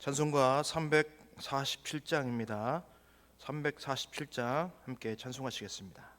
찬송가 347장입니다. 347장 함께 찬송하시겠습니다.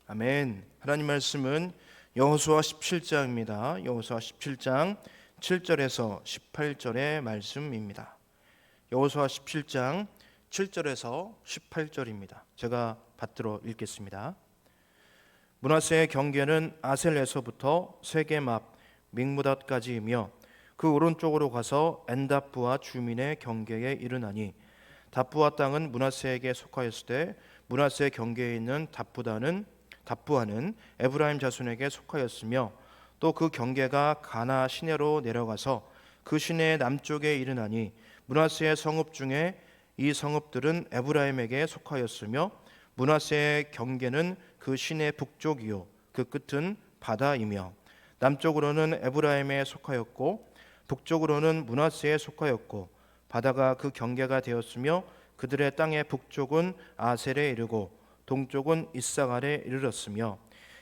아멘. 하나님 말씀은 여호수아 17장입니다. 여호수아 17장 7절에서 18절의 말씀입니다. 여호수아 17장 7절에서 18절입니다. 제가 받들어 읽겠습니다. 므낫세의 경계는 아셀에서부터 세겜 앞 믹므닷까지이며 그 오른쪽으로 가서 엔답부와 주민의 경계에 이르나니 답부와 땅은 므낫세에게 속하였을 때 므낫세 경계에 있는 답부하는 에브라임 자손에게 속하였으며 또 그 경계가 가나 시내로 내려가서 그 시내의 남쪽에 이르나니 므낫세의 성읍 중에 이 성읍들은 에브라임에게 속하였으며 므낫세의 경계는 그 시내 북쪽이요 그 끝은 바다이며 남쪽으로는 에브라임에 속하였고 북쪽으로는 므낫세에 속하였고 바다가 그 경계가 되었으며 그들의 땅의 북쪽은 아셀에 이르고 동쪽은 이사갈에 이르렀으며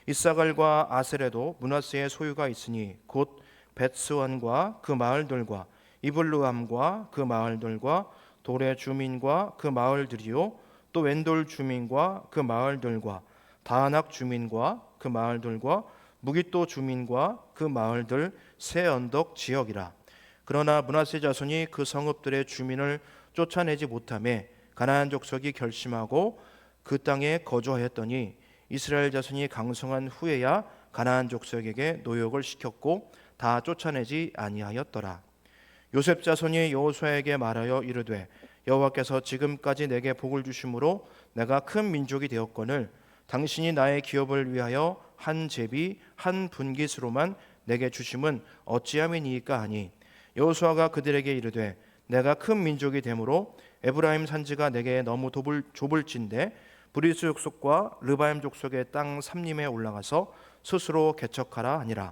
이사갈과 아셀에도 므낫세의 소유가 있으니 곧 벳스완과 그 마을들과 이블루함과 그 마을들과 돌의 주민과 그 마을들이요 또 웬돌 주민과 그 마을들과 다낙 주민과 그 마을들과 무깃도 주민과 그 마을들 새 언덕 지역이라. 그러나 므낫세 자손이 그 성읍들의 주민을 쫓아내지 못하매 가나안 족속이 결심하고 그 땅에 거주하였더니 이스라엘 자손이 강성한 후에야 가나안 족속에게 노역을 시켰고 다 쫓아내지 아니하였더라. 요셉 자손이 여호수아에게 말하여 이르되 여호와께서 지금까지 내게 복을 주심으로 내가 큰 민족이 되었거늘 당신이 나의 기업을 위하여 한 제비 한 분깃으로만 내게 주심은 어찌함이니이까 하니 여호수아가 그들에게 이르되 내가 큰 민족이 되므로 에브라임 산지가 내게 너무 좁을진대 브리스 족속과 르바임 족속의 땅 삼림에 올라가서 스스로 개척하라 하니라.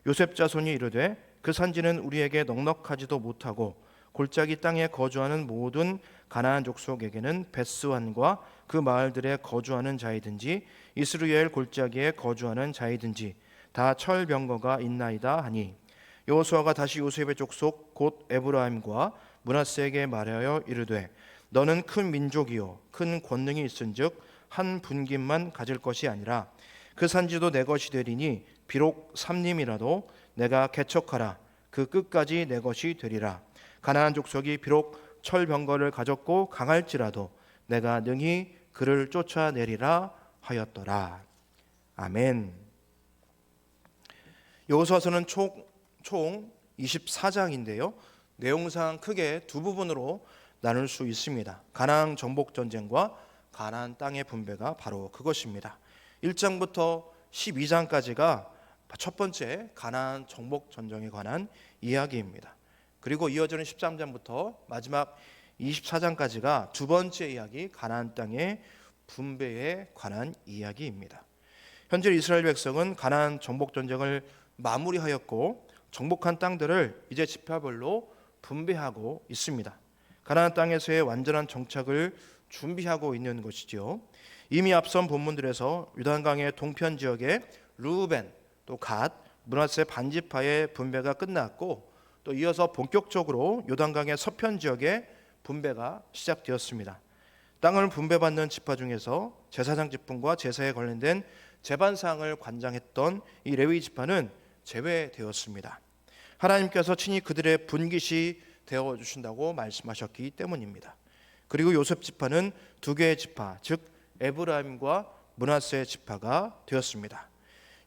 요셉 자손이 이르되 그 산지는 우리에게 넉넉하지도 못하고 골짜기 땅에 거주하는 모든 가나안 족속에게는 벳스완과 그 마을들에 거주하는 자이든지 이스라엘 골짜기에 거주하는 자이든지 다 철병거가 있나이다 하니 여호수아가 다시 요셉의 족속 곧 에브라임과 므낫세에게 말하여 이르되 너는 큰 민족이요 큰 권능이 있은즉 한 분깃만 가질 것이 아니라 그 산지도 내 것이 되리니 비록 삼림이라도 내가 개척하라 그 끝까지 내 것이 되리라. 가나안 족속이 비록 철병거를 가졌고 강할지라도 내가 능히 그를 쫓아내리라 하였더라. 아멘. 여호수아서는 총 24장인데요. 내용상 크게 두 부분으로 나눌 수 있습니다. 가나안 정복 전쟁과 가나안 땅의 분배가 바로 그것입니다. 1장부터 12장까지가 첫 번째 가나안 정복 전쟁에 관한 이야기입니다. 그리고 이어지는 13장부터 마지막 24장까지가 두 번째 이야기 가나안 땅의 분배에 관한 이야기입니다. 현재 이스라엘 백성은 가나안 정복 전쟁을 마무리하였고 정복한 땅들을 이제 지파별로 분배하고 있습니다. 가나안 땅에서의 완전한 정착을 준비하고 있는 것이지요. 이미 앞선 본문들에서 요단강의 동편 지역의 르우벤, 또 갓, 므낫세 반지파의 분배가 끝났고 또 이어서 본격적으로 요단강의 서편 지역의 분배가 시작되었습니다. 땅을 분배받는 지파 중에서 제사장 직분과 제사에 관련된 제반상을 관장했던 이 레위 지파는 제외되었습니다. 하나님께서 친히 그들의 분깃이 되어주신다고 말씀하셨기 때문입니다. 그리고 요셉 지파는 두 개의 지파, 즉 에브라임과 므낫세 지파가 되었습니다.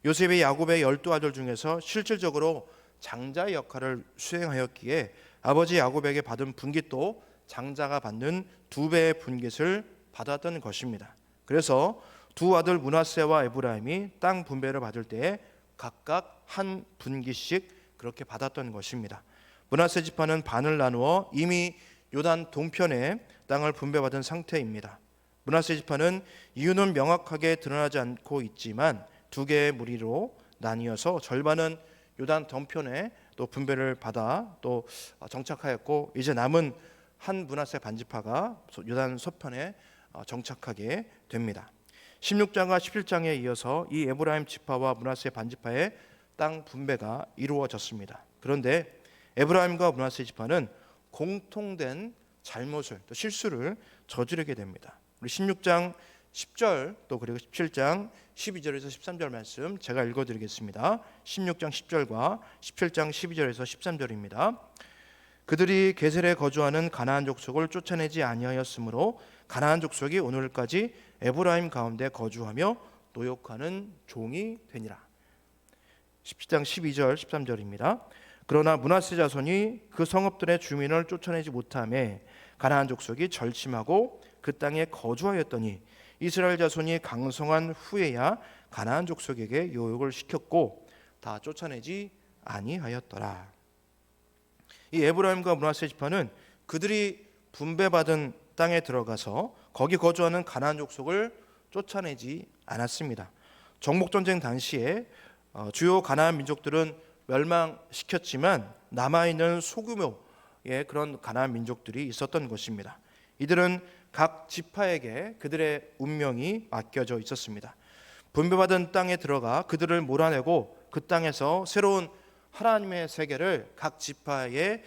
요셉이 야곱의 12아들 중에서 실질적으로 장자의 역할을 수행하였기에 아버지 야곱에게 받은 분깃도 장자가 받는 2배의 분깃을 받았던 것입니다. 그래서 두 아들 므낫세와 에브라임이 땅 분배를 받을 때에 각각 한 분깃씩 그렇게 받았던 것입니다. 므낫세 지파는 반을 나누어 이미 요단 동편에 땅을 분배받은 상태입니다. 므낫세 지파는 이유는 명확하게 드러나지 않고 있지만 두 개의 무리로 나뉘어서 절반은 요단 동편에 또 분배를 받아 또 정착하였고 이제 남은 한 므낫세 반지파가 요단 서편에 정착하게 됩니다. 16장과 17장에 이어서 이 에브라임 지파와 므낫세 반지파의 땅 분배가 이루어졌습니다. 그런데 에브라임과 므낫세 지파는 공통된 잘못을 또 실수를 저지르게 됩니다. 우리 16장 10절 또 그리고 17장 12절에서 13절 말씀 제가 읽어드리겠습니다. 16장 10절과 17장 12절에서 13절입니다. 그들이 게셀에 거주하는 가나안 족속을 쫓아내지 아니하였으므로 가나안 족속이 오늘까지 에브라임 가운데 거주하며 노역하는 종이 되니라. 17장 12절 13절입니다. 그러나 므낫세 자손이 그 성읍들의 주민을 쫓아내지 못하며 가나안 족속이 절침하고 그 땅에 거주하였더니 이스라엘 자손이 강성한 후에야 가나안 족속에게 요역을 시켰고 다 쫓아내지 아니하였더라. 이 에브라임과 므낫세 지파는 그들이 분배받은 땅에 들어가서 거기 거주하는 가나안 족속을 쫓아내지 않았습니다. 정복전쟁 당시에 주요 가나안 민족들은 멸망시켰지만 남아있는 소규모의 그런 가나안 민족들이 있었던 것입니다. 이들은 각 지파에게 그들의 운명이 맡겨져 있었습니다. 분배받은 땅에 들어가 그들을 몰아내고 그 땅에서 새로운 하나님의 세계를 각 지파의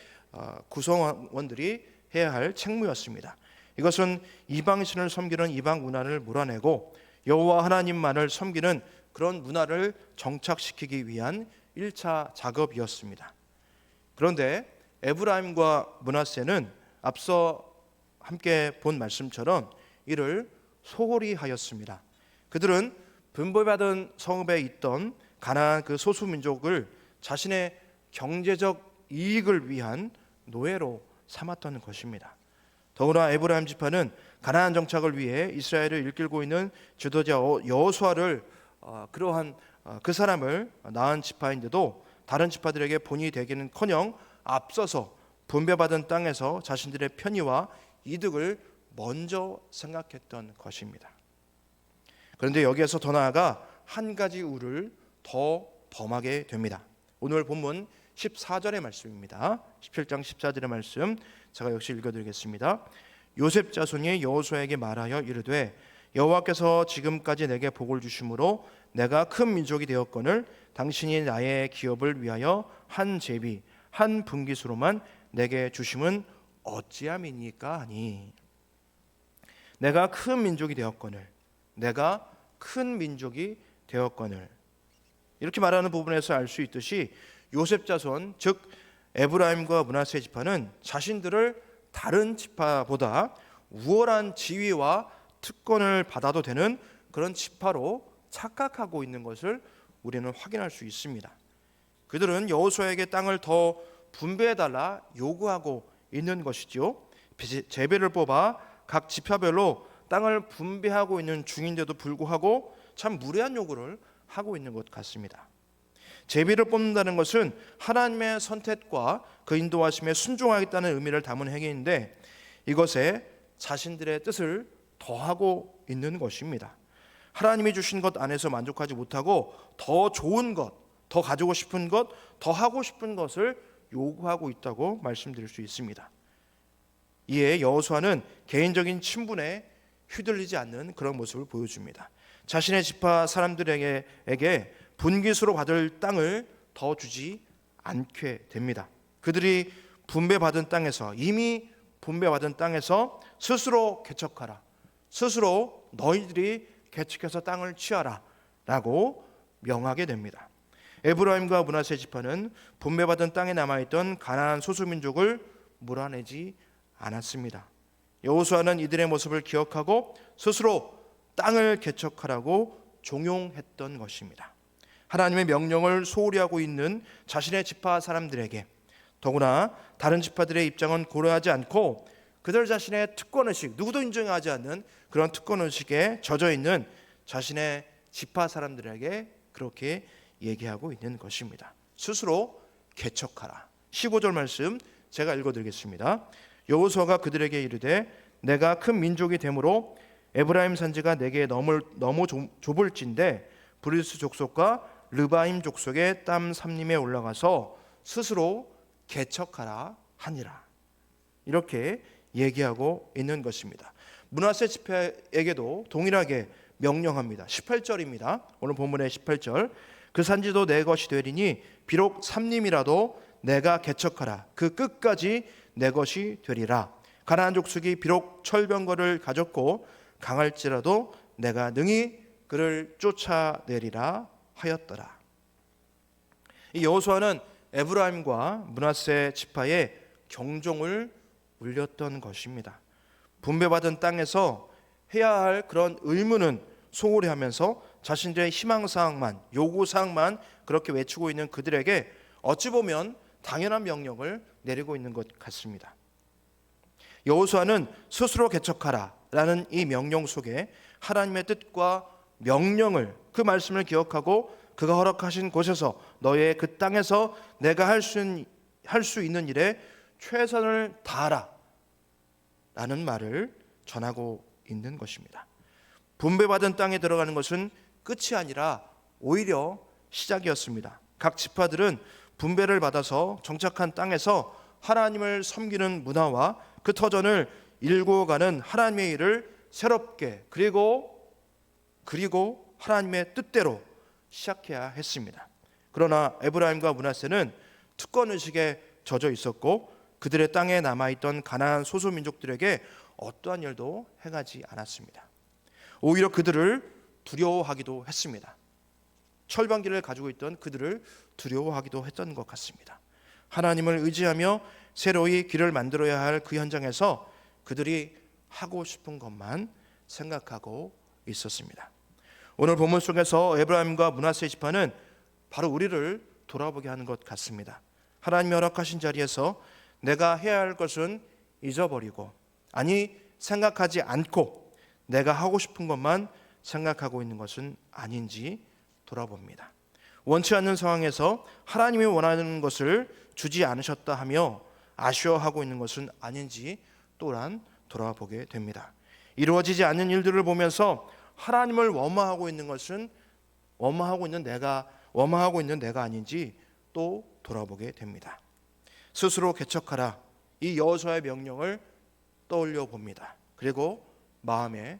구성원들이 해야 할 책무였습니다. 이것은 이방신을 섬기는 이방 문화를 몰아내고 여호와 하나님만을 섬기는 그런 문화를 정착시키기 위한 1차 작업이었습니다. 그런데 에브라임과 므낫세는 앞서 함께 본 말씀처럼 이를 소홀히 하였습니다. 그들은 분배받은 성읍에 있던 가나안 그 소수민족을 자신의 경제적 이익을 위한 노예로 삼았던 것입니다. 더구나 에브라임 지파는 가나안 정착을 위해 이스라엘을 이끌고 있는 지도자 여호수아를 그러한 그 사람을 낳은 지파인데도 다른 지파들에게 본이 되기는커녕 앞서서 분배받은 땅에서 자신들의 편의와 이득을 먼저 생각했던 것입니다. 그런데 여기에서 더 나아가 한 가지 우를 더 범하게 됩니다. 오늘 본문 14절의 말씀입니다. 17장 14절의 말씀 제가 역시 읽어드리겠습니다. 요셉 자손이 여호수아에게 말하여 이르되 여호와께서 지금까지 내게 복을 주심으로 내가 큰 민족이 되었거늘 당신이 나의 기업을 위하여 한 제비 한 분깃으로만 내게 주심은 어찌함이니까 하니. 내가 큰 민족이 되었거늘, 내가 큰 민족이 되었거늘, 이렇게 말하는 부분에서 알 수 있듯이 요셉 자손, 즉 에브라임과 므낫세 지파는 자신들을 다른 지파보다 우월한 지위와 특권을 받아도 되는 그런 지파로 착각하고 있는 것을 우리는 확인할 수 있습니다. 그들은 여호수아에게 땅을 더 분배해달라 요구하고 있는 것이죠. 제비를 뽑아 각 지파별로 땅을 분배하고 있는 중인데도 불구하고 참 무례한 요구를 하고 있는 것 같습니다. 제비를 뽑는다는 것은 하나님의 선택과 그 인도하심에 순종하겠다는 의미를 담은 행위인데 이것에 자신들의 뜻을 더하고 있는 것입니다. 하나님이 주신 것 안에서 만족하지 못하고 더 좋은 것, 더 가지고 싶은 것, 더 하고 싶은 것을 요구하고 있다고 말씀드릴 수 있습니다. 이에 여호수아는 개인적인 친분에 휘둘리지 않는 그런 모습을 보여줍니다. 자신의 지파 사람들에게 분깃으로 받을 땅을 더 주지 않게 됩니다. 그들이 분배받은 땅에서, 이미 분배받은 땅에서 스스로 개척하라, 스스로 너희들이 개척해서 땅을 취하라 라고 명하게 됩니다. 에브라임과 므낫세 지파는 분배받은 땅에 남아있던 가나안 소수민족을 몰아내지 않았습니다. 여호수아는 이들의 모습을 기억하고 스스로 땅을 개척하라고 종용했던 것입니다. 하나님의 명령을 소홀히 하고 있는 자신의 지파 사람들에게, 더구나 다른 지파들의 입장은 고려하지 않고 그들 자신의 특권의식, 누구도 인정하지 않는 그런 특권의식에 젖어 있는 자신의 지파 사람들에게 그렇게 얘기하고 있는 것입니다. 스스로 개척하라. 15절 말씀 제가 읽어드리겠습니다. 여호수아가 그들에게 이르되 내가 큰 민족이 되므로 에브라임 산지가 내게 너무 좁을진데 브리스 족속과 르바임 족속의 땀 삼림에 올라가서 스스로 개척하라 하니라. 이렇게 얘기하고 있는 것입니다. 므낫세 지파에게도 동일하게 명령합니다. 18절입니다. 오늘 본문의 18절. 그 산지도 내 것이 되리니 비록 삼림이라도 내가 개척하라. 그 끝까지 내 것이 되리라. 가나안 족속이 비록 철병거를 가졌고 강할지라도 내가 능히 그를 쫓아내리라 하였더라. 이 여호수아는 에브라임과 므낫세 지파의 경종을 울렸던 것입니다. 분배받은 땅에서 해야 할 그런 의무는 소홀히 하면서 자신들의 희망사항만, 요구사항만 그렇게 외치고 있는 그들에게 어찌 보면 당연한 명령을 내리고 있는 것 같습니다. 여호수아는 스스로 개척하라 라는 이 명령 속에 하나님의 뜻과 명령을, 그 말씀을 기억하고 그가 허락하신 곳에서, 너의 그 땅에서 내가 할 수 있는 일에 최선을 다하라 라는 말을 전하고 있는 것입니다. 분배받은 땅에 들어가는 것은 끝이 아니라 오히려 시작이었습니다. 각 지파들은 분배를 받아서 정착한 땅에서 하나님을 섬기는 문화와 그 터전을 일고 가는 하나님의 일을 새롭게 그리고 하나님의 뜻대로 시작해야 했습니다. 그러나 에브라임과 므낫세는 특권의식에 젖어 있었고 그들의 땅에 남아있던 가나안 소수민족들에게 어떠한 일도 행하지 않았습니다. 오히려 그들을 두려워하기도 했습니다. 철방기를 가지고 있던 그들을 두려워하기도 했던 것 같습니다. 하나님을 의지하며 새로이 길을 만들어야 할 그 현장에서 그들이 하고 싶은 것만 생각하고 있었습니다. 오늘 본문 속에서 에브라임과 므낫세 지파는 바로 우리를 돌아보게 하는 것 같습니다. 하나님이 허락하신 자리에서 내가 해야 할 것은 잊어버리고, 아니 생각하지 않고 내가 하고 싶은 것만 생각하고 있는 것은 아닌지 돌아봅니다. 원치 않는 상황에서 하나님이 원하는 것을 주지 않으셨다 하며 아쉬워하고 있는 것은 아닌지 또한 돌아보게 됩니다. 이루어지지 않는 일들을 보면서 하나님을 원망하고 있는 것은 원망하고 있는 내가 아닌지 또 돌아보게 됩니다. 스스로 개척하라, 이 여호수아의 명령을 떠올려 봅니다. 그리고 마음에